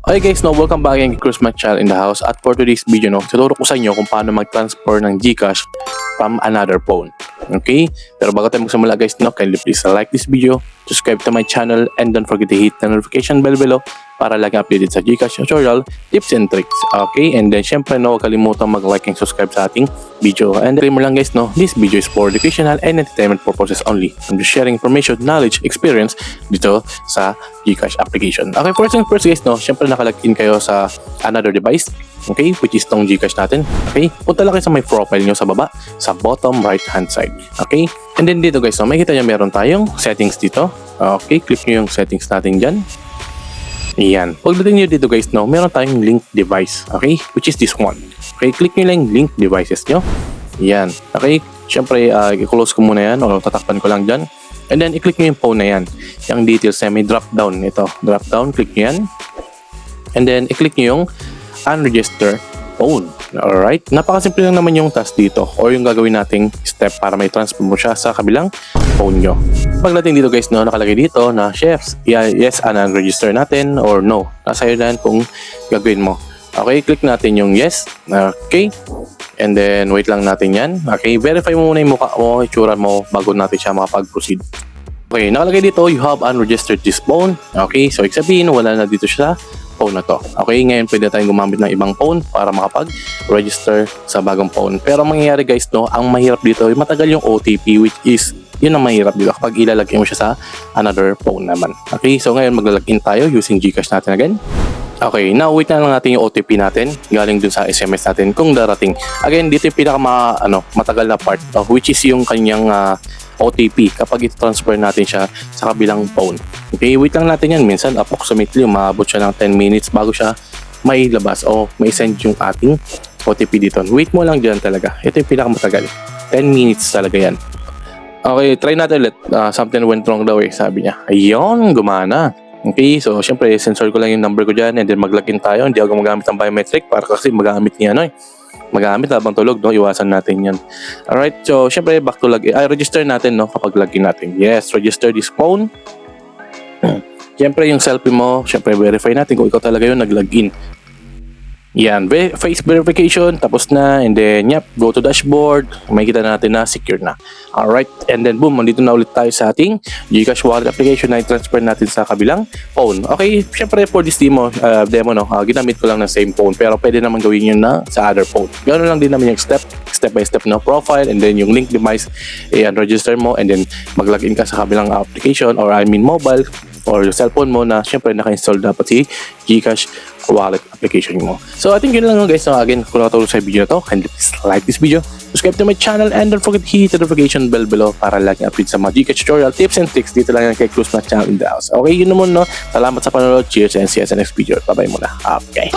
Okay guys, welcome back again kay my channel in the house. At for today's video, tuturo ko sa inyo kung paano mag-transfer ng Gcash from another phone. Okay? Pero bago tayo magsimula guys, kindly please like this video, subscribe to my channel, and don't forget to hit the notification bell below para lagi updated sa Gcash tutorial, tips and tricks. Okay? And then syempre huwag kalimutan mag-like and subscribe sa ating video. And disclaimer lang guys, this video is for educational and entertainment purposes only. I'm just sharing information, knowledge, experience dito sa Gcash application. Okay, first things first guys, syempre nakalagin kayo sa another device. Okay, which is tong Gcash natin. Okay, punta lang kayo sa my profile nyo sa baba, sa bottom right hand side. Okay, and then dito guys, makikita nyo meron tayong settings dito. Okay, click nyo yung settings natin dyan. Ayan, pagdating nyo dito guys, meron tayong link device. Okay, which is this one. Okay, click nyo lang link devices nyo. Ayan, okay, syempre i-close ko muna yan o tatakpan ko lang dyan. And then i-click nyo yung phone na yan. Yung details na may drop down. Ito, drop down, click nyo yan. And then i-click nyo yung unregister phone. Alright, napakasimple lang naman yung task dito or yung gagawin nating step para may transfer mo siya sa kabilang phone nyo. Pagdating dito guys, nakalagay dito na chefs, yes, unregister natin or no. Nasa iyo na kung gagawin mo. Okay, click natin yung yes. Okay, and then wait lang natin yan. Okay, verify mo muna yung mukha mo, itsura mo bago natin siya makapag-proceed. Okay, nakalagay dito, you have unregistered this phone. Okay, so sabihin wala na dito siya phone na to. Okay, ngayon pwede tayong gumamit ng ibang phone para makapag-register sa bagong phone. Pero ang mangyayari guys, ang mahirap dito, matagal yung OTP, which is yun ang mahirap dito kapag ilalagay mo siya sa another phone naman. Okay, so ngayon maglalagin tayo using Gcash natin again. Okay, now wait na lang natin yung OTP natin galing dun sa SMS natin kung darating. Again, dito yung matagal na part, which is yung kanyang OTP kapag i-transfer natin siya sa kabilang phone. Okay, wait lang natin yan. Minsan approximately umabot siya ng 10 minutes bago siya may labas o may send yung ating OTP dito. Wait mo lang dyan talaga. Ito yung pinakamatagal. 10 minutes talaga yan. Okay, try natin ulit. Something went wrong daw sabi niya. Ayun, gumana. Okay, so syempre sensor ko lang yung number ko dyan and then mag-login tayo. Hindi ako magamit ng biometric para kasi magamit niya magamit habang tulog, iwasan natin yan. Alright, so syempre back to login. Register natin kapag login natin. Yes, register this phone. Syempre yung selfie mo, syempre verify natin kung ikaw talaga yung nag-login. Yan, face verification, tapos na, and then go to dashboard, makikita natin na secure na. Alright, and then boom, nandito na ulit tayo sa ating Gcash wallet application na i-transfer natin sa kabilang phone. Okay, syempre for this demo, ginamit ko lang ng same phone, pero pwede naman gawin yun na sa other phone. Ganoon lang din naman yung step by step profile, and then yung link device, register mo, and then mag-login ka sa kabilang application, or mobile, or yung cellphone mo na syempre naka-install dapat si Gcash wallet application mo. So I think yun lang guys. Again, kung nakatulong sa video na to, kindly please like this video, subscribe to my channel, and don't forget to hit the notification bell below para laging update sa mga Gcash tutorial, tips and tricks dito lang kay my channel in the house. Okay, yun naman Salamat sa panonood. Cheers and see you sa next video. Bye bye muna. Okay.